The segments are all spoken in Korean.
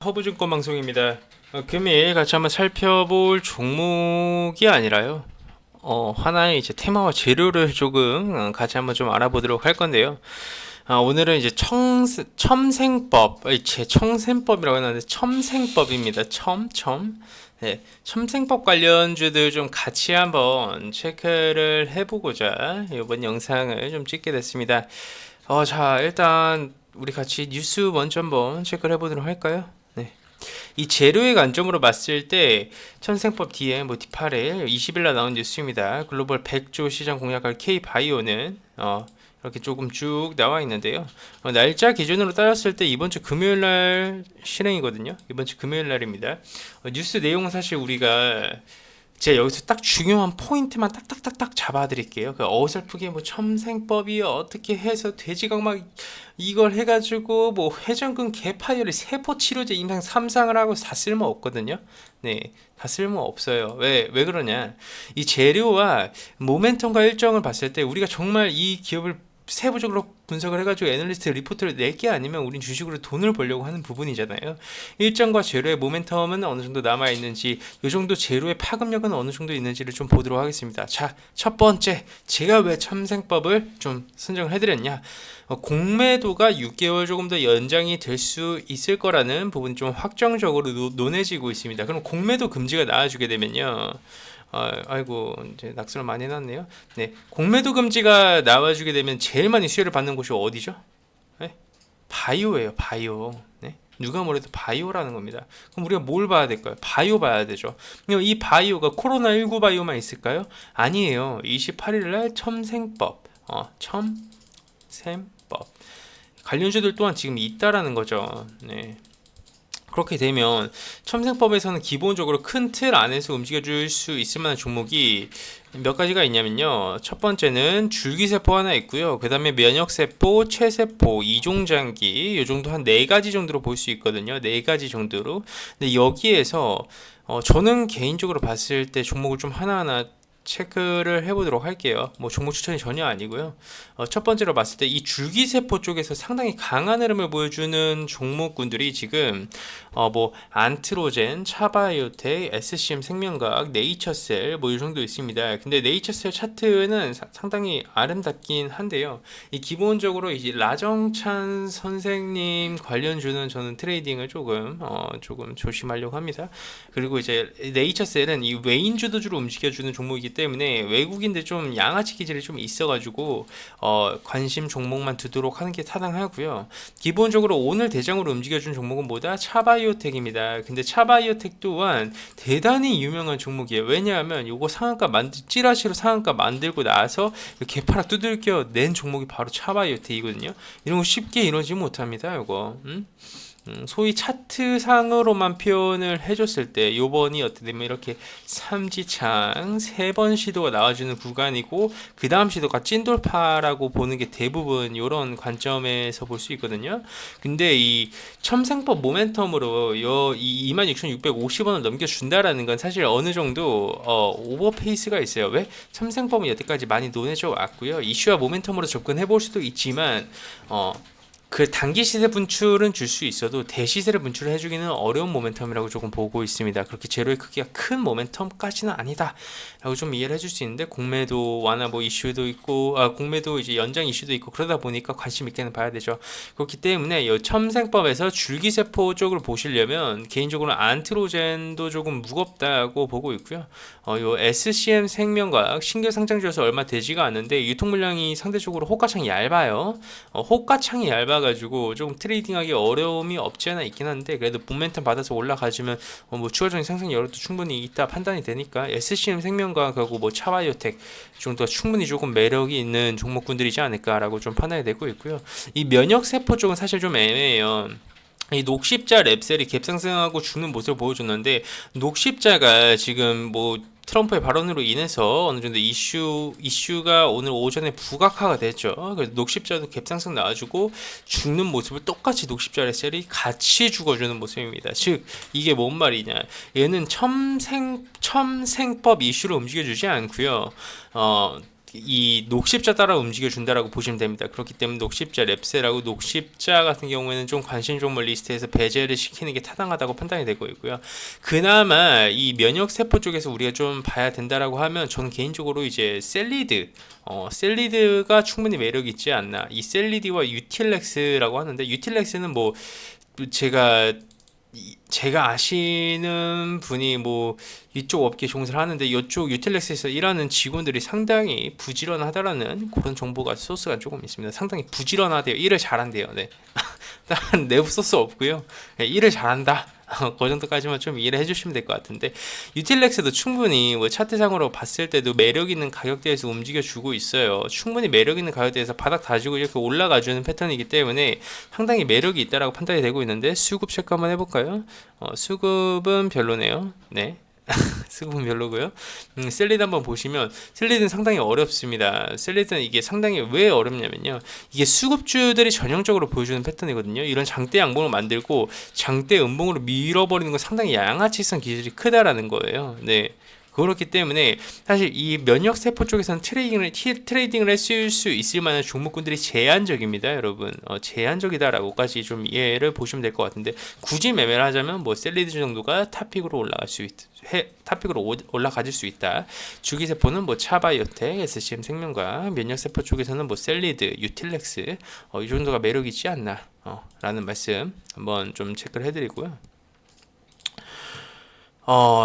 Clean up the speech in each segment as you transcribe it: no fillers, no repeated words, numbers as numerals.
허브증권 방송입니다. 금일 같이 한번 살펴볼 종목이 아니라요. 하나의 이제 테마와 재료를 조금 같이 한번 좀 알아보도록 할 건데요. 오늘은 이제 첨생법, 제 청생법이라고 하는데 첨생법입니다. 네, 첨생법 관련주들 좀 같이 한번 체크를 해보고자 이번 영상을 좀 찍게 됐습니다. 자, 일단 우리 같이 뉴스 먼저 한번 체크를 해보도록 할까요? 네. 이 재료의 관점으로 봤을 때 천생법 DM 뭐 D8일 20일 날 나온 뉴스입니다. 글로벌 100조 시장 공략할 K바이오는 이렇게 조금 쭉 나와 있는데요. 날짜 기준으로 따졌을 때 이번 주 금요일 날 실행이거든요. 이번 주 금요일 날입니다. 뉴스 내용은 사실 우리가 제가 여기서 딱 중요한 포인트만 딱딱딱딱 잡아드릴게요. 그 어설프게 뭐 첨생법이 어떻게 해서 돼지각막 이걸 해가지고 뭐 회전근 개파열이 세포 치료제 임상 3상을 하고 다 쓸모 없거든요. 네, 다 쓸모 없어요. 왜 그러냐? 이 재료와 모멘텀과 일정을 봤을 때 우리가 정말 이 기업을 세부적으로 분석을 해가지고 애널리스트 리포트를 낼 게 아니면 우린 주식으로 돈을 벌려고 하는 부분이잖아요. 일정과 재료의 모멘텀은 어느 정도 남아있는지, 이 정도 재료의 파급력은 어느 정도 있는지를 좀 보도록 하겠습니다. 자, 첫 번째, 제가 왜 첨생법을 좀 선정을 해드렸냐? 공매도가 6개월 조금 더 연장이 될 수 있을 거라는 부분이 좀 확정적으로 논해지고 있습니다. 그럼 공매도 금지가 나와주게 되면요. 아이고 이제 낙서를 많이 해놨네요. 네, 공매도 금지가 나와주게 되면 제일 많이 수혜를 받는 곳이 어디죠? 네? 바이오예요, 바이오. 네? 누가 뭐래도 바이오라는 겁니다. 그럼 우리가 뭘 봐야 될까요? 바이오 봐야 되죠. 그럼 이 바이오가 코로나19 바이오만 있을까요? 아니에요. 28일 날 첨생법, 첨생법 관련주들 또한 지금 있다라는 거죠. 네. 그렇게 되면 첨생법에서는 기본적으로 큰 틀 안에서 움직여줄 수 있을 만한 종목이 몇 가지가 있냐면요. 첫 번째는 줄기세포 하나 있고요. 그 다음에 면역세포, 체세포, 이종장기 이 정도 한 네 가지 정도로 볼 수 있거든요. 네 가지 정도로. 근데 여기에서 저는 개인적으로 봤을 때 종목을 좀 하나하나 체크를 해보도록 할게요. 뭐 종목 추천이 전혀 아니고요. 첫 번째로 봤을 때 이 줄기세포 쪽에서 상당히 강한 흐름을 보여주는 종목군들이 지금 뭐 안트로젠, 차바이오텍, SCM 생명과학, 네이처셀 뭐 이 정도 있습니다. 근데 네이처셀 차트는 상당히 아름답긴 한데요. 이 기본적으로 이제 라정찬 선생님 관련주는 저는 트레이딩을 조금 조심하려고 합니다. 그리고 이제 네이처셀은 이 외인 주도주로 움직여주는 종목이기 때문에 외국인들 좀 양아치 기질이 좀 있어가지고 관심 종목만 두도록 하는 게 타당하고요. 기본적으로 오늘 대장으로 움직여준 종목은 뭐다? 차바이오텍입니다. 근데 차바이오텍 또한 대단히 유명한 종목이에요. 왜냐하면 요거 찌라시로 상한가 만들고 나서 개파락 두들겨 낸 종목이 바로 차바이오텍이거든요. 이런 거 쉽게 이루어지지 못합니다. 요거. 소위 차트상으로만 표현을 해줬을 때 요번이 어떻게 되면 이렇게 삼지창 세 번 시도가 나와주는 구간이고 그 다음 시도가 찐돌파라고 보는 게 대부분 이런 관점에서 볼 수 있거든요. 근데 이 첨생법 모멘텀으로 이 26,650원을 넘겨준다라는 건 사실 어느 정도 오버페이스가 있어요. 왜? 첨생법은 여태까지 많이 논해져 왔고요. 이슈와 모멘텀으로 접근해 볼 수도 있지만 그 단기 시세 분출은 줄 수 있어도 대시세를 분출을 해주기는 어려운 모멘텀이라고 조금 보고 있습니다. 그렇게 재료의 크기가 큰 모멘텀까지는 아니다 라고 좀 이해를 해줄 수 있는데 공매도 완화 뭐 이슈도 있고 공매도 이제 연장 이슈도 있고 그러다 보니까 관심 있게는 봐야 되죠. 그렇기 때문에 이 첨생법에서 줄기세포 쪽을 보시려면 개인적으로 안트로젠도 조금 무겁다고 보고 있고요. 요 SCM 생명과학 신규 상장주여서 얼마 되지가 않는데 유통 물량이 상대적으로 호가창이 얇아요. 호가창이 얇아가지고 조금 트레이딩하기 어려움이 없지 않아 있긴 한데 그래도 모멘텀 받아서 올라가주면 뭐 추가적인 상승 여력도 충분히 있다 판단이 되니까 SCM 생명과학하고 뭐 차바이오텍 정도가 충분히 조금 매력이 있는 종목군들이지 않을까라고 좀 판단이 되고 있고요. 이 면역세포 쪽은 사실 좀 애매해요. 이 녹십자 랩셀이 갭상승하고 죽는 모습을 보여줬는데 녹십자가 지금 뭐 트럼프의 발언으로 인해서 어느 정도 이슈가 오늘 오전에 부각화가 됐죠. 그래서 녹십자도 갭상승 나와주고 죽는 모습을 똑같이 녹십자 랩셀이 같이 죽어주는 모습입니다. 즉 이게 뭔 말이냐? 얘는 첨생법 이슈로 움직여주지 않고요. 이 녹십자 따라 움직여 준다라고 보시면 됩니다. 그렇기 때문에 녹십자 랩셀하고 녹십자 같은 경우에는 좀 관심 종목 리스트에서 배제를 시키는 게 타당하다고 판단이 되고 있고요. 그나마 이 면역 세포 쪽에서 우리가 좀 봐야 된다라고 하면 저는 개인적으로 이제 셀리드가 충분히 매력 있지 않나. 이 셀리드와 유틸렉스라고 하는데 유틸렉스는 뭐 제가 아시는 분이 뭐 이쪽 업계 종사를 하는데 이쪽 유틸렉스에서 일하는 직원들이 상당히 부지런하다라는 그런 정보가 소스가 조금 있습니다. 상당히 부지런하대요. 일을 잘한대요. 네. 다른 내부 소스 없고요. 네, 일을 잘한다. 그 정도까지만 좀 이해를 해주시면 될 것 같은데 유틸렉스도 충분히 뭐 차트상으로 봤을 때도 매력 있는 가격대에서 움직여주고 있어요. 충분히 매력 있는 가격대에서 바닥 다지고 이렇게 올라가주는 패턴이기 때문에 상당히 매력이 있다라고 판단이 되고 있는데 수급 체크 한번 해볼까요? 수급은 별로네요. 네. 수급은 별로고요. 셀리드 한번 보시면 셀리드는 상당히 어렵습니다. 셀리드는 이게 상당히 왜 어렵냐면요. 이게 수급주들이 전형적으로 보여주는 패턴이거든요. 이런 장대 양봉을 만들고 장대 음봉으로 밀어버리는 건 상당히 양아치성 기질이 크다라는 거예요. 네. 그렇기 때문에 사실 이 면역 세포 쪽에서는 트레이딩을 할 수 있을 만한 종목군들이 제한적입니다, 여러분. 제한적이다라고까지 좀 이해를 보시면 될 것 같은데 굳이 매매를 하자면 뭐 셀리드 정도가 탑픽으로 올라가질 수 있다. 주기 세포는 뭐 차바이오텍, SCM 생명과 면역 세포 쪽에서는 뭐 셀리드, 유틸렉스 이 정도가 매력 있지 않나 라는 말씀 한번 좀 체크를 해드리고요.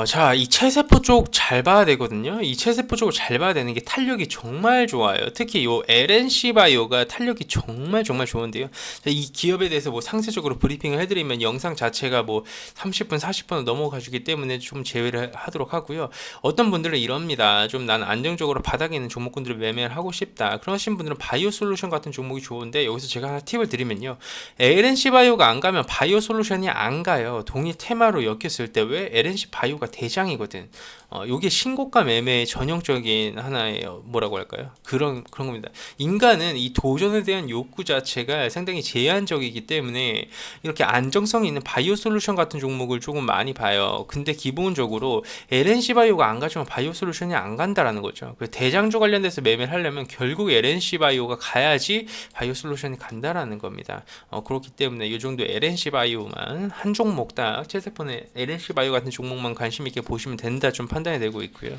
자, 이 체세포 쪽 잘 봐야 되거든요. 이 체세포 쪽을 잘 봐야 되는 게 탄력이 정말 좋아요. 특히 요 LNC 바이오가 탄력이 정말 좋은데요. 자, 이 기업에 대해서 뭐 상세적으로 브리핑을 해드리면 영상 자체가 뭐 30분, 40분을 넘어가 주기 때문에 좀 제외를 하도록 하고요. 어떤 분들은 이럽니다. 좀 난 안정적으로 바닥에 있는 종목군들을 매매를 하고 싶다. 그러신 분들은 바이오 솔루션 같은 종목이 좋은데 여기서 제가 하나 팁을 드리면요. LNC 바이오가 안 가면 바이오 솔루션이 안 가요. 동일 테마로 엮였을 때 왜 LNC 바이오가 대장이거든. 요게 신고가 매매의 전형적인 하나의 뭐라고 할까요? 그런 겁니다. 인간은 이 도전에 대한 욕구 자체가 상당히 제한적이기 때문에 이렇게 안정성이 있는 바이오 솔루션 같은 종목을 조금 많이 봐요. 근데 기본적으로 LNC 바이오가 안 가지면 바이오 솔루션이 안 간다라는 거죠. 대장주 관련돼서 매매를 하려면 결국 LNC 바이오가 가야지 바이오 솔루션이 간다라는 겁니다. 그렇기 때문에 이 정도 LNC 바이오만 한 종목 딱 체세포는 LNC 바이오 같은 종목만 관심 있게 보시면 된다 좀 판단이 되고 있고요.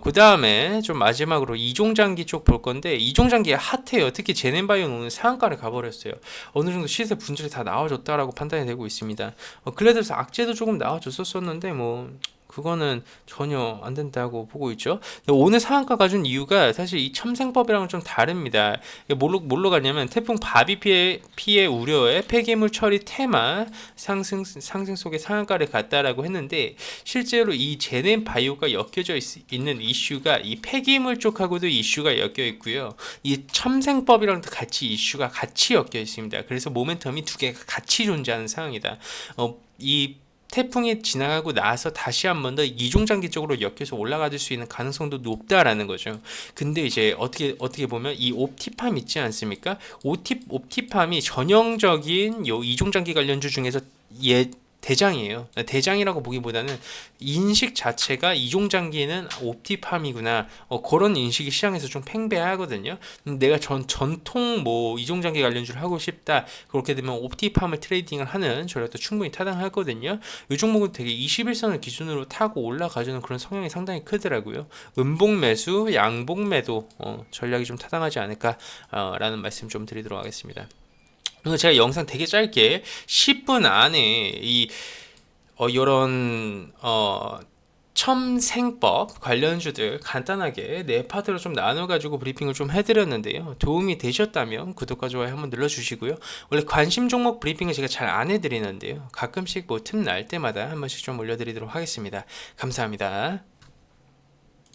그 다음에 좀 마지막으로 이종장기 쪽 볼 건데 이종장기가 핫해요. 특히 제넨바이오는 오늘 상한가를 가버렸어요. 어느 정도 시세 분출이 다 나와줬다라고 판단이 되고 있습니다. 근래 들어서 악재도 조금 나와줬었는데 뭐 그거는 전혀 안 된다고 보고 있죠. 오늘 상한가 가준 이유가 사실 이 첨생법이랑은 좀 다릅니다. 뭘로 가냐면 태풍 바비 피해 우려에 폐기물 처리 테마 상승 속에 상한가를 갔다라고 했는데 실제로 이 제넨 바이오가 엮여져 있는 이슈가 이 폐기물 쪽하고도 이슈가 엮여 있고요. 이 첨생법이랑도 같이 이슈가 같이 엮여 있습니다. 그래서 모멘텀이 두 개가 같이 존재하는 상황이다. 이 태풍이 지나가고 나서 다시 한 번 더 이중장기 쪽으로 엮여서 올라갈 수 있는 가능성도 높다라는 거죠. 근데 이제 어떻게 보면 이 옵티팜 있지 않습니까? 옵티팜이 전형적인 요 이중장기 관련주 중에서 대장이에요. 대장이라고 보기보다는 인식 자체가 이종장기는 옵티팜이구나. 그런 인식이 시장에서 좀 팽배하거든요. 내가 전통 뭐 이종장기 관련주를 하고 싶다. 그렇게 되면 옵티팜을 트레이딩을 하는 전략도 충분히 타당하거든요. 이 종목은 되게 21선을 기준으로 타고 올라가주는 그런 성향이 상당히 크더라고요. 음봉 매수, 양봉 매도 전략이 좀 타당하지 않을까라는 말씀 좀 드리도록 하겠습니다. 그래서 제가 영상 되게 짧게 10분 안에 이런 첨생법 관련주들 간단하게 네 파트로 좀 나눠가지고 브리핑을 좀 해드렸는데요. 도움이 되셨다면 구독과 좋아요 한번 눌러주시고요. 원래 관심 종목 브리핑을 제가 잘 안 해드리는데요. 가끔씩 뭐 틈 날 때마다 한 번씩 좀 올려드리도록 하겠습니다. 감사합니다.